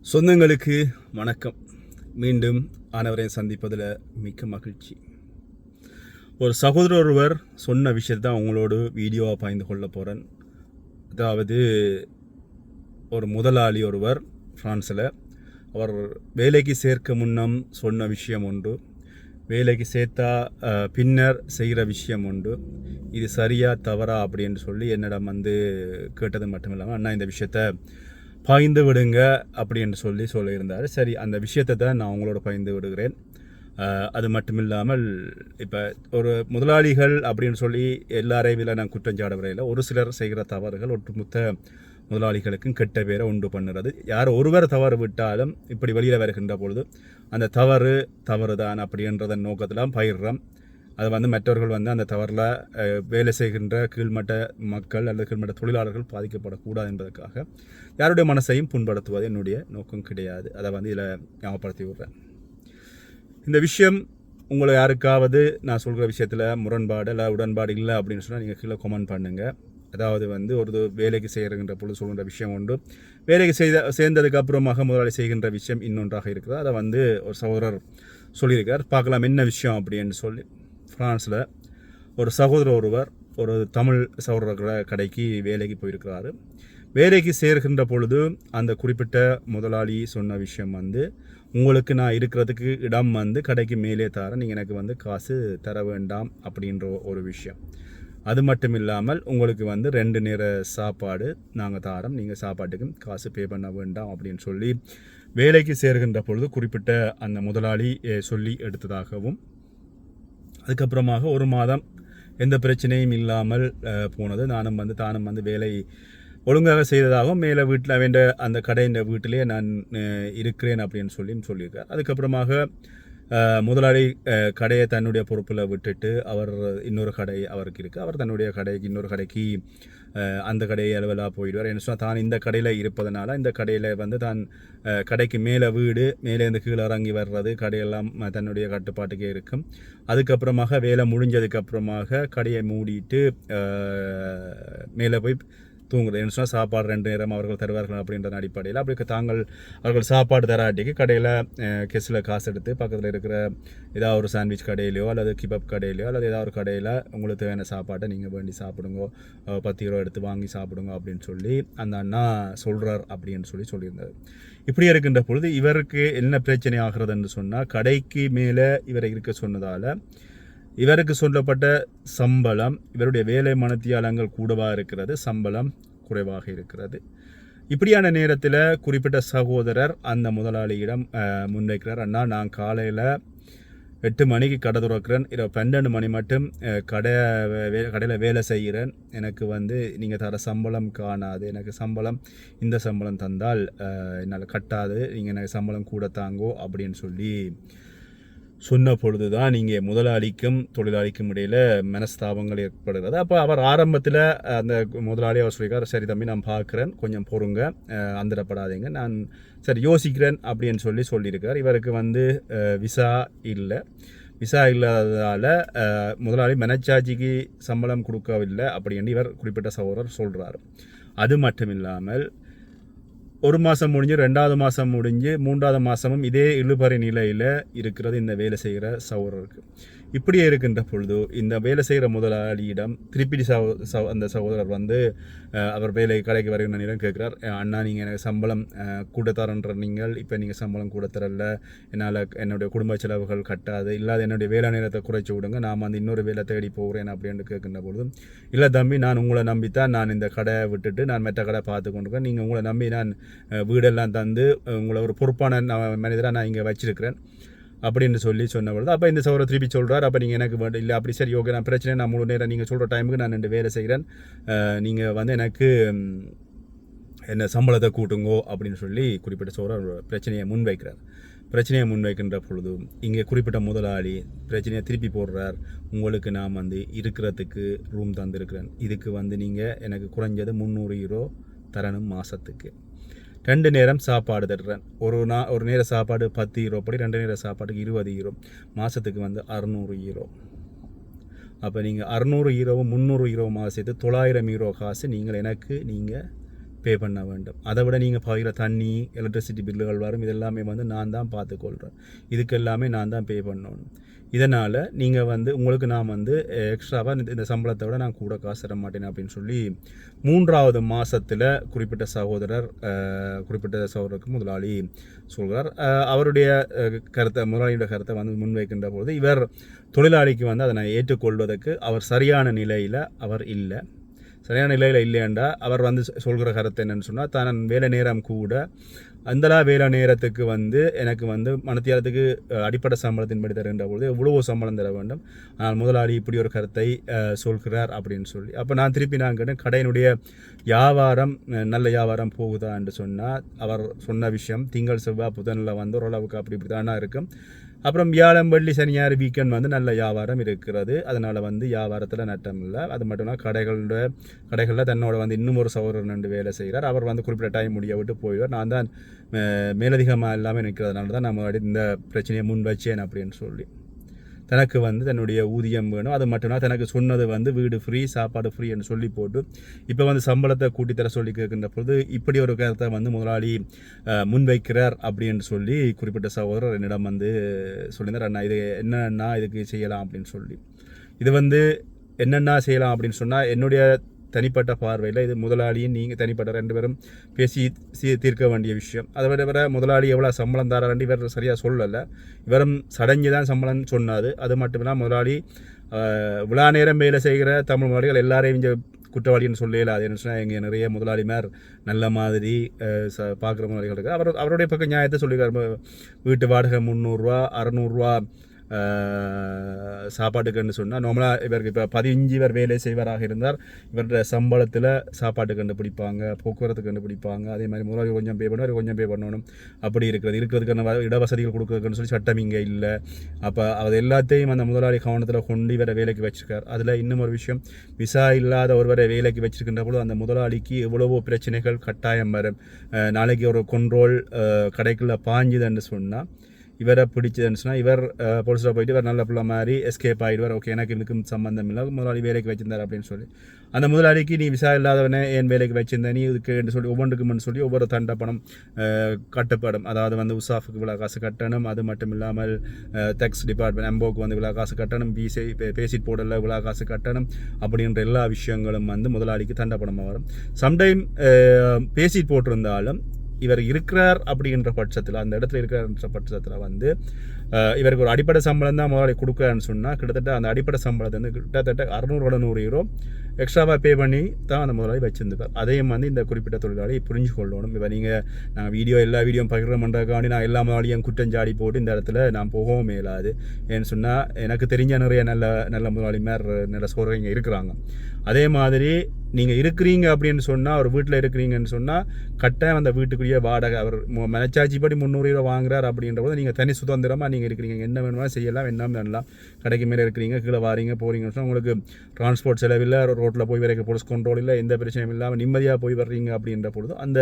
சொந்தங்களுக்கு வணக்கம். மீண்டும் அனைவரையும் சந்திப்பதில் மிக்க மகிழ்ச்சி. ஒரு சகோதரர் ஒருவர் சொன்ன விஷயத்தை தான் உங்களோடு வீடியோவாக பகிர்ந்து கொள்ள போகிறேன். அதாவது ஒரு முதலாளி ஒருவர் ஃப்ரான்ஸில் அவர் வேலைக்கு சேர்க்க முன்னம் சொன்ன விஷயம் உண்டு, வேலைக்கு சேர்த்தா பின்னர் செய்கிற விஷயம் உண்டு. இது சரியா தவறா அப்படின்னு சொல்லி என்னிடம் கேட்டது மட்டும் இல்லாமல், அண்ணா இந்த விஷயத்தை பகிர்ந்து விடுங்க அப்படின்னு சொல்லியிருந்தார். சரி, அந்த விஷயத்தை தான் நான் உங்களோட பகிர்ந்து விடுகிறேன். அது மட்டும் இல்லாமல், இப்போ ஒரு முதலாளிகள் அப்படின்னு சொல்லி எல்லாரையும் நான் குற்றம் சாட வரையில் ஒரு சிலர் செய்கிற தவறுகள் ஒட்டுமொத்த முதலாளிகளுக்கும் கெட்ட பேரை உண்டு பண்ணுறது. யார் ஒருவர் தவறு விட்டாலும் இப்படி வெளியில் வருகின்ற பொழுது அந்த தவறு தான் அப்படின்றத நோக்கத்தில் பயிர்றோம். அது மற்றவர்கள் அந்த தவறில் வேலை செய்கின்ற கீழ்மட்ட மக்கள் அல்லது கீழ்மட்ட தொழிலாளர்கள் பாதிக்கப்படக்கூடாது என்பதற்காக யாருடைய மனசையும் புண்படுத்துவது என்னுடைய நோக்கம் கிடையாது. அதை இதில் ஞாபகப்படுத்தி விடுறேன். இந்த விஷயம் உங்களை யாருக்காவது நான் சொல்கிற விஷயத்தில் முரண்பாடு இல்லை உடன்பாடு இல்லை அப்படின்னு சொன்னால் நீங்கள் கீழே கமெண்ட் பண்ணுங்கள். அதாவது ஒரு வேலைக்கு செய்கின்ற பொழுது சொல்கின்ற விஷயம் உண்டு, வேலைக்கு சேர்ந்ததுக்கு அப்புறமாக முதலாளி செய்கின்ற விஷயம் இன்னொன்றாக இருக்கிறது. அதை ஒரு சகோதரர் சொல்லியிருக்கார். பார்க்கலாம் என்ன விஷயம் அப்படின்னு சொல்லி. ஃப்ரான்ஸில் ஒரு சகோதரர் ஒருவர் ஒரு தமிழ் சகோதரர் கடைக்கு வேலைக்கு போயிருக்கிறாரு. வேலைக்கு சேர்கின்ற பொழுது அந்த குறிப்பிட்ட முதலாளி சொன்ன விஷயம் உங்களுக்கு நான் இருக்கிறதுக்கு இடம் கடைக்கு மேலே தரேன், நீங்கள் எனக்கு காசு தர வேண்டாம் அப்படின்ற ஒரு விஷயம். அது மட்டும் இல்லாமல் உங்களுக்கு 2 நேர சாப்பாடு நாங்கள் தாரோம், நீங்கள் சாப்பாட்டுக்கு காசு பே பண்ண வேண்டாம் அப்படின்னு சொல்லி வேலைக்கு சேர்கின்ற பொழுது குறிப்பிட்ட அந்த முதலாளி சொல்லி எடுத்ததாகவும், அதுக்கப்புறமாக ஒரு மாதம் எந்த பிரச்சனையும் இல்லாமல் போனது. தானும் வேலை ஒழுங்காக செய்ததாகவும், மேலே வீட்டில் வேண்ட அந்த கடையின் வீட்டிலே நான் இருக்கிறேன் அப்படின்னு சொல்லியிருக்கார். அதுக்கப்புறமாக முதலாளி கடையை தன்னுடைய பொறுப்பில் விட்டுட்டு அவர் இன்னொரு கடை அவருக்கு இருக்குது. அவர் தன்னுடைய கடைக்கு இன்னொரு கடைக்கு அந்த கடையை அளவலாக போயிடுவார். என்ன சொன்னால், தான் இந்த கடையில் இருப்பதனால இந்த கடையில் தான் கடைக்கு மேலே வீடு, மேலேருந்து கீழே இறங்கி வர்றது, கடையெல்லாம் தன்னுடைய கட்டுப்பாட்டுக்கே இருக்கும். அதுக்கப்புறமாக வேலை முடிஞ்சதுக்கப்புறமாக கடையை மூடிட்டு மேலே போய் தூங்குறது. என்ன சொன்னால், சாப்பாடு 2 நேரம் அவர்கள் தருவார்கள் அப்படின்ற அடிப்படையில் அப்படி அவர்கள் சாப்பாடு தராட்டிக்கு கடையில் கெஸ்ஸில் காசு எடுத்து பக்கத்தில் இருக்கிற ஏதாவது ஒரு சாண்ட்விச் கடையிலையோ அல்லது கிபப் கடையிலையோ அல்லது ஏதாவது ஒரு கடையில் உங்களுக்கு தேவையான சாப்பாட்டை நீங்கள் வேண்டி சாப்பிடுங்க, 10 ரூபா எடுத்து வாங்கி சாப்பிடுங்க அப்படின்னு சொல்லி அந்த அண்ணா சொல்கிறார் அப்படின்னு சொல்லியிருந்தார். இப்படி இருக்கின்ற பொழுது இவருக்கு என்ன பிரச்சனை ஆகிறதுன்னு சொன்னால், கடைக்கு மேலே இவரை இருக்க சொன்னதால் இவருக்கு சொல்லப்பட்ட சம்பளம், இவருடைய வேலை மனத்தியாலங்கள் கூடவாக இருக்கிறது, சம்பளம் குறைவாக இருக்கிறது. இப்படியான நேரத்தில் குறிப்பிட்ட சகோதரர் அந்த முதலாளியிடம் முன்வைக்கிறார். அண்ணா, நான் காலையில் 8 மணிக்கு கடை துறக்கிறேன், இரவு 12 மணி மட்டும் கடையில் வேலை செய்கிறேன், எனக்கு நீங்கள் தர சம்பளம் காணாது, எனக்கு இந்த சம்பளம் தந்தால் என்னால் கட்டாது, நீங்கள் எனக்கு சம்பளம் கூட தாங்கோ அப்படின்னு சொன்ன பொழுது தான் நீங்கள் முதலாளிக்கும் தொழிலாளிக்கும் இடையில் மனஸ்தாபங்கள் ஏற்படுகிறது. அப்போ அவர் ஆரம்பத்தில் அந்த முதலாளி அவர் சொல்லியிருக்கார், சரி தம்பி நான் பார்க்குறேன், கொஞ்சம் பொறுங்க, அந்தரப்படாதீங்க, நான் சரி யோசிக்கிறேன் அப்படின்னு சொல்லியிருக்கார். இவருக்கு விசா இல்லாததால் முதலாளி மனச்சாட்சிக்கு சம்பளம் கொடுக்கவில்லை அப்படின்னு இவர் குறிப்பிட்ட சகோதரர் சொல்கிறார். அது மட்டும் இல்லாமல் 1 மாதம் முடிஞ்சு 2வது மாதம் முடிஞ்சு 3வது மாதமும் இதே இழுபறி நிலையில் இருக்கிறது இந்த வேலை செய்கிற சகோதரருக்கு. இப்படியே இருக்கின்ற பொழுது இந்த வேலை செய்கிற முதலாளியிடம் திருப்பி அந்த சகோதரர் அவர் வேலை கடைக்கு வருகிற நேரம் கேட்குறார், அண்ணா நீங்கள் எனக்கு சம்பளம் கூட தரன்ற, இப்போ நீங்கள் சம்பளம் கூட தரல, என்னால் என்னுடைய குடும்ப செலவுகள் கட்டாது, இல்லாத என்னுடைய வேலை நேரத்தை குறைச்சி விடுங்க, நான் இன்னொரு வேலை தேடி போகிறேன் அப்படின்னு கேட்கின்ற பொழுது, இல்லை தம்பி, நான் உங்களை நம்பித்தான் நான் இந்த கடையை விட்டுட்டு நான் மற்ற கடை பார்த்து கொண்டிருக்கேன், நீங்கள் உங்களை நம்பி நான் வீடெல்லாம் தந்து உங்களை ஒரு பொறுப்பான மனிதராக நான் இங்கே வச்சிருக்கிறேன் அப்படின்னு சொன்ன பொழுது, அப்போ இந்த சகோதரர் திருப்பி சொல்கிறார், அப்போ நீங்கள் எனக்கு இல்லை, அப்படி சரி ஓகே, நான் பிரச்சனை, நான் முழு நேரம் நீங்கள் சொல்கிற டைமுக்கு நான் 2 வேலை செய்கிறேன், நீங்கள் எனக்கு என்ன சம்பளத்தை கூட்டுங்கோ அப்படின்னு குறிப்பிட்ட சகோதரர் பிரச்சனையை முன்வைக்கின்ற பொழுது இங்கே குறிப்பிட்ட முதலாளி பிரச்சனையை திருப்பி போடுறார். உங்களுக்கு நான் இருக்கிறதுக்கு ரூம் தந்திருக்கிறேன், இதுக்கு நீங்கள் எனக்கு குறைஞ்சது 300 யூரோ தரணும் மாதத்துக்கு, 2 நேரம் சாப்பாடு தட்டுறேன், ஒரு நேர சாப்பாடு 10 யூரோ படி 2 நேர சாப்பாட்டுக்கு 20 யூரோ, மாதத்துக்கு 600 யூரோ. அப்போ நீங்கள் 600 யூரோவும் 300 யூரோவுமாக சேர்த்து 900 யூரோ காசு நீங்கள் பே பண்ண வேண்டும். அதை விட நீங்கள் பாய்கிற தண்ணி, எலக்ட்ரிசிட்டி பில்லுகள் வரும், இதெல்லாமே வந்து நான் தான் பார்த்துக்கொள்கிறேன். இதுக்கு எல்லாமே நான் தான் பே பண்ணணும். இதனால் நீங்கள் வந்து உங்களுக்கு நான் வந்து எக்ஸ்ட்ராவாக இந்த சம்பளத்தை விட நான் கூட காசு தர மாட்டேன் அப்படின்னு சொல்லி 3வது மாதத்தில் குறிப்பிட்ட சகோதரருக்கு முதலாளி சொல்கிறார். அவருடைய முதலாளியோட கருத்தை வந்து முன்வைக்கின்ற போது இவர் தொழிலாளிக்கு வந்து அதனை ஏற்றுக்கொள்வதற்கு அவர் சரியான நிலையில் அவர் இல்லை. சரியான நிலையில் இல்லையாண்டா அவர் வந்து சொல்கிற கருத்து என்னென்னு சொன்னால், தான் வேலை நேரம் கூட அந்தளா வேலை நேரத்துக்கு வந்து எனக்கு வந்து மனத்தியாலத்துக்கு அடிப்படை சம்பளத்தின்படி தருகின்ற பொழுது எவ்வளவோ சம்பளம் தர வேண்டும், ஆனால் முதலாளி இப்படி ஒரு கருத்தை சொல்கிறார் அப்படின்னு சொல்லி. அப்போ நான் திருப்பி நான் கேட்டேன், கடையினுடைய வியாபாரம் நல்ல வியாபாரம் போகுதா என்று சொன்னால் அவர் சொன்ன விஷயம் திங்கள் செவ்வாய் புதனில் வந்து ஓரளவுக்கு அப்படி தானா இருக்கும். அப்புறம் வியாழன் வெள்ளி சனி ஞாயிறு வீக்கெண்ட் வந்து நல்ல வியாபாரம் இருக்கிறது. அதனால் வந்து வியாபாரத்தில் நட்டம் இல்லை. அது மட்டும் இல்லை, கடைகளில் தன்னோட வந்து இன்னும் ஒரு சகோதரர் ரெண்டு வேலை செய்கிறார். அவர் வந்து குறிப்பிட்ட டைம் முடிய விட்டு போயிடுவார். நான் தான் மேலதிகமாக இல்லாமல் நிற்கிறதுனால தான் நம்ம இந்த பிரச்சனையை முன் வச்சேன் அப்படின்னு சொல்லி. தனக்கு வந்து தன்னுடைய ஊதியம் வேணும். அது மட்டும்னா தனக்கு சொன்னது வந்து வீடு ஃப்ரீ, சாப்பாடு ஃப்ரீ என்று சொல்லி போட்டு இப்போ வந்து சம்பளத்தை கூட்டித்தர சொல்லி கேட்கின்ற பொழுது இப்படி ஒரு கருத்தை வந்து முதலாளி முன்வைக்கிறார் அப்படின்னு சொல்லி குறிப்பிட்ட சகோதரர் என்னிடம் வந்து சொல்லியிருந்தார். அண்ணா இது என்னன்னா இதுக்கு செய்யலாம் அப்படின்னு சொல்லி. இது வந்து என்னென்னா செய்யலாம் அப்படின்னு சொன்னால், என்னுடைய தனிப்பட்ட பார்வையில் இது முதலாளியும் நீங்கள் தனிப்பட்ட 2 பேரும் பேசி தீர்க்க வேண்டிய விஷயம். அதை விட முதலாளி எவ்வளோ சம்பளம் தராண்டி இவர் சரியாக சொல்லலை. இவரும் சடஞ்சு தான் சம்பளம் சொன்னாது. அது மட்டும் இல்லாமல் முதலாளி விழா நேரம் வேலை செய்கிற தமிழ் முதலாளிகள் எல்லாரையும் இங்கே குற்றவாளின்னு சொல்லல. அது என்ன சொன்னால், எங்கள் நிறைய முதலாளிமார் நல்ல மாதிரி பார்க்குற முதலாளிகள் இருக்குது. அவருடைய பக்கம் நியாயத்தை சொல்லியிருக்காரு. வீட்டு வாடகை 300 ரூபா 600 ரூபா சாப்பாட்டுக்குன்னு சொன்னால், நார்மலாக இவருக்கு இப்போ 15 பேர் வேலை செய்வராக இருந்தார். இவருடைய சம்பளத்தில் சாப்பாட்டு கண்டுபிடிப்பாங்க, போக்குவரத்து கண்டுபிடிப்பாங்க. அதே மாதிரி முதலாளி கொஞ்சம் பே பண்ணுவார், கொஞ்சம் பே பண்ணணும். அப்படி இருக்கிறதுக்கான இடவசதிகள் கொடுக்குறதுக்குன்னு சொல்லி சட்டம் இங்கே இல்லை. அப்போ அது எல்லாத்தையும் அந்த முதலாளி கவனத்தில் கொண்டு இவரை வேலைக்கு வச்சிருக்கார். அதில் இன்னும் ஒரு விஷயம், விசா இல்லாத ஒருவரை வேலைக்கு வச்சிருக்கின்ற பொழுது அந்த முதலாளிக்கு எவ்வளவோ பிரச்சனைகள் கட்டாயம் வரும். நாளைக்கு ஒரு கொண்ட்ரோல் கடைக்குள்ளே பாஞ்சுதுன்னு சொன்னால், இவரை பிடிச்சதுன்னு சொன்னால் இவர் போலீஸில் போயிட்டு இவர் நல்ல பிள்ளை மாதிரி எஸ்கேப் ஆகிடுவார். ஓகே, எனக்கு இதுக்கும் சம்பந்தம் இல்லை, முதலாளி வேலைக்கு வச்சிருந்தார் அப்படின்னு சொல்லி. அந்த முதலாளிக்கு நீ விசா இல்லாதவனே ஏன் வேலைக்கு வச்சிருந்தேன் நீ இதுக்கு சொல்லி ஒவ்வொன்றுக்குமென்னு சொல்லி ஒவ்வொரு தண்ட பணம் கட்டப்படும். அதாவது வந்து உசாஃபுக்கு இவ்வளோ காசு கட்டணும். அது மட்டும் இல்லாமல் டேக்ஸ் டிபார்ட்மெண்ட் எம்போக்கு வந்து இவ்வளோ காசு கட்டணும், பேசிட் போர்டில் இவ்வளோ காசு கட்டணும். அப்படின்ற எல்லா விஷயங்களும் வந்து முதலாளிக்கு தண்ட பணமாக வரும். சம்டைம் பேசிட் போட்டிருந்தாலும் இவர் இருக்கிறார் அப்படின்ற பட்சத்தில், அந்த இடத்துல இருக்கிறன்ற பட்சத்தில் வந்து இவருக்கு ஒரு அடிப்படை சம்பளம் தான் முதலாளி கொடுக்குறான்னு சொன்னால், கிட்டத்தட்ட அந்த அடிப்படை சம்பளத்தை வந்து கிட்டத்தட்ட 600-700 யூரோ எக்ஸ்ட்ராவாக பே பண்ணி தான் அந்த முதலாளி வச்சிருந்துப்பார். அதையும் வந்து இந்த குறிப்பிட்ட தொழிலாளி புரிஞ்சு கொள்ளணும். இப்போ நீங்கள் நாங்கள் எல்லா வீடியோவும் பகிர்றோம்ன்றக்காண்டி நான் எல்லா முதலாளியும் குற்றஞ்சாடி போட்டு இந்த இடத்துல நான் போகவும் மேலாது. ஏன்னு சொன்னால், எனக்கு தெரிஞ்ச நிறைய நல்ல முதலாளிமார் நல்ல சோதனைங்க இருக்கிறாங்க. அதே மாதிரி நீங்கள் இருக்கிறீங்க அப்படின்னு சொன்னால், ஒரு வீட்டில் இருக்கிறீங்கன்னு சொன்னால் கட்டாயம் அந்த வீட்டுக்குரிய வாடகை அவர் மனச்சாட்சிப்படி 300 ரூபா வாங்குறார். அப்படின்ற போது நீங்கள் தனி சுதந்திரமாக நீங்கள் இருக்கிறீங்க, என்ன வேணுமா செய்யலாம், என்ன பண்ணலாம். கடைக்கு மேலே இருக்கிறீங்க, கீழே வாரீங்க போகிறீங்கன்னு சொன்னால் உங்களுக்கு டிரான்ஸ்போர்ட் செலவில்லை, ரோட்டில் போய் வரைக்கும் போலீஸ் கண்ட்ரோல் இல்லை, எந்த பிரச்சனையும் இல்லாமல் நிம்மதியாக போய் வர்றீங்க. அப்படின்ற பொழுது அந்த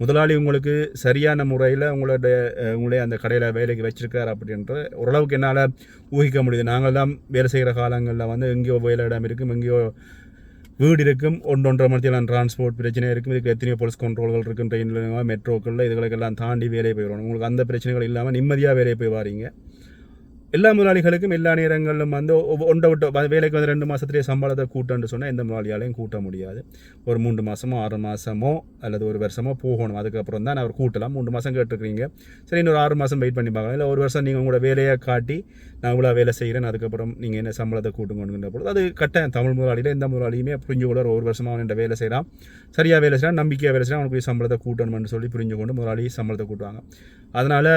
முதலாளி உங்களுக்கு சரியான முறையில் உங்களுடைய அந்த கடையில் வேலைக்கு வச்சிருக்கார் அப்படின்ற ஓரளவுக்கு என்னால் ஊகிக்க முடியுது. நாங்கள் தான் வேலை செய்கிற காலங்களில் வந்து எங்கேயோ வேலை இடம் இருக்கும், எங்கேயோ வீடு இருக்கும், 1-1.5 மணித்தெல்லாம் டிரான்ஸ்போர்ட் பிரச்சனை இருக்கும். இதுக்கு எத்தனையோ போலீஸ் கண்ட்ரோல்கள் இருக்கும், ட்ரெயினில் மெட்ரோக்களில் இதுகளுக்கெல்லாம் தாண்டி வேலையை போய் வரணும். உங்களுக்கு அந்த பிரச்சனைகள் இல்லாமல் நிம்மதியாக வேலையை போய் வாரீங்க. எல்லா முதலாளிகளுக்கும் எல்லா நேரங்களிலும் வந்து ஒன்றை விட்டு வேலைக்கு வந்து 2 மாதத்துலேயே சம்பளத்தை கூட்டன்னு சொன்னால் எந்த முதலாளியாலையும் கூட்ட முடியாது. ஒரு 3 மாதமோ 6 மாதமோ அல்லது 1 வருஷமோ போகணும். அதுக்கப்புறம் தான் அவர் கூட்டலாம். 3 மாதம் கேட்டுருக்கீங்க, சரி இன்னொரு 6 மாதம் வெயிட் பண்ணி பார்க்கலாம். இல்லை 1 வருஷம் நீங்கள் உங்களோட வேலையை காட்டி நான் இவ்வளோ வேலை செய்கிறேன், அதுக்கப்புறம் நீங்கள் என்ன சம்பளத்தை கூட்டுங்கன்ற பொழுது அது கட்டாயம் தமிழ் முதலாளியில் எந்த முதலாளியுமே புரிஞ்சு கொள்ள 1 வருஷமாக அவன் வேலை செய்கிறான், சரியாக வேலை செய்கிறான், நம்பிக்கையாக வேலை செய்கிறான், அவனுக்கு சம்பளத்தை கூட்டணும்னு சொல்லி புரிஞ்சு கொண்டு முதலாளி சம்பளத்தை கூட்டுவாங்க. அதனால்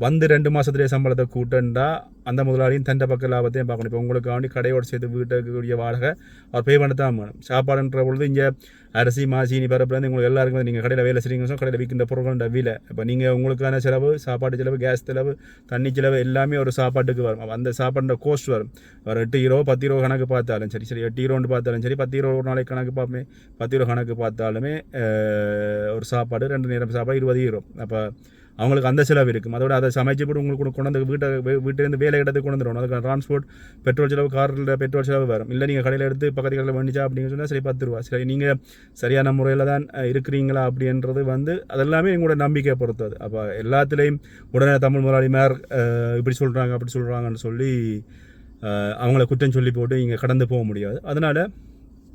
வந்து 2 மாதத்துலேயே சம்பளத்தை கூட்டண்டா அந்த முதலாளியும் தண்டை பக்க லாபத்தையும் பார்க்கணும். இப்போ உங்களுக்கு ஆண்டி கடையோடு சேர்த்து வீட்டுக்குரிய வாடகை அவர் பே பண்ண தான் வேணும். சாப்பாடுன்ற பொழுது இங்கே அரிசி மாசீனி பரப்புலேருந்து உங்களுக்கு எல்லாருக்கும் நீங்கள் கடையில் வேலை செய்கிறீங்கன்னு சொன்னால் கடையில் விற்கின்ற பொருட்களோட விலை. இப்போ நீங்கள் உங்களுக்கான செலவு, சாப்பாட்டு செலவு, கேஸ் செலவு, தண்ணி செலவு எல்லாமே ஒரு சாப்பாட்டுக்கு வரும். அந்த சாப்பாடு கோஸ்ட் வரும். ஒரு 8 யூரோ 10 யூரோ கணக்கு பார்த்தாலும் சரி, 8 யூரோன்னு பார்த்தாலும் சரி, 10 யூரோ ஒரு நாளைக்கு கணக்கு பார்ப்பேன், 10 யூரோ கணக்கு பார்த்தாலுமே ஒரு சாப்பாடு 2 நேரம் சாப்பாடு 20 யூரோ. அப்போ அவங்களுக்கு அந்த செலவு இருக்கும். அதோட அதை சமைச்சு போட்டு உங்களுக்கு கொண்டு வந்து வீட்டிலேருந்து வேலை இடத்துக்கு கொண்டு வந்துடும். அதுக்கு டிரான்ஸ்போர்ட் பெட்ரோல் செலவு, காரில் பெட்ரோல் செலவு வரும். இல்லை நீங்கள் கடையில் எடுத்து பக்கத்து கடையில் வேண்டிச்சா அப்படின்னு சொன்னால் சரி 10 ரூபா. சரி நீங்கள் சரியான முறையில் தான் இருக்கிறீங்களா அப்படின்றது அதெல்லாமே எங்களோட நம்பிக்கை பொறுத்தது. அப்போ எல்லாத்துலேயும் உடனே தமிழ் முதலாளிமார் இப்படி சொல்கிறாங்க அப்படி சொல்கிறாங்கன்னு சொல்லி அவங்கள குற்றம் சொல்லி போட்டு இங்கே கடந்து போக முடியாது. அதனால்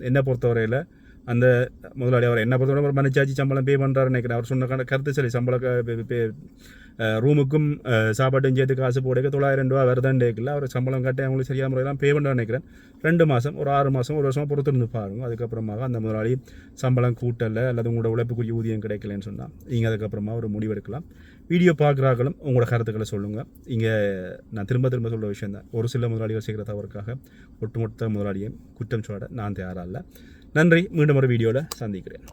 என்னை பொறுத்தவரையில் அந்த முதலாளி அவர் என்ன பொறுத்தவரை ஒரு மனுச்சாச்சு சம்பளம் பே பண்ணுறாரு நினைக்கிறேன். அவர் சொன்ன கருத்து சரி. ரூமுக்கும் சாப்பாட்டும் சேர்த்து காசு போடுக்க 900 ரூபா வருதான்னு கேட்கல. அவர் சம்பளம் கட்டி அவங்களுக்கு சரியான முறையெல்லாம் பே பண்ணுறாரு நினைக்கிறேன். 2 மாதம் ஒரு 6 மாதம் ஒரு வருஷமாக பொறுத்திருந்து பாருங்க. அதுக்கப்புறமாக அந்த முதலாளி சம்பளம் கூட்டலை அல்லது உங்களோட உழைப்புக்குரிய ஊதியம் கிடைக்கலன்னு சொன்னால் நீங்கள் அதுக்கப்புறமா ஒரு முடிவெடுக்கலாம். வீடியோ பார்க்குறாங்களும் உங்களோட கருத்துக்களை சொல்லுங்கள். இங்கே நான் திரும்ப சொல்கிற விஷயம் தான், ஒரு சில முதலாளிகள் செய்கிற தவறுக்காக ஒட்டுமொத்த முதலாளியும் குற்றம் சொல்ல நான் தயாராக இல்லை. நன்றி. மீண்டும் ஒரு வீடியோவில் சந்திக்கிறேன்.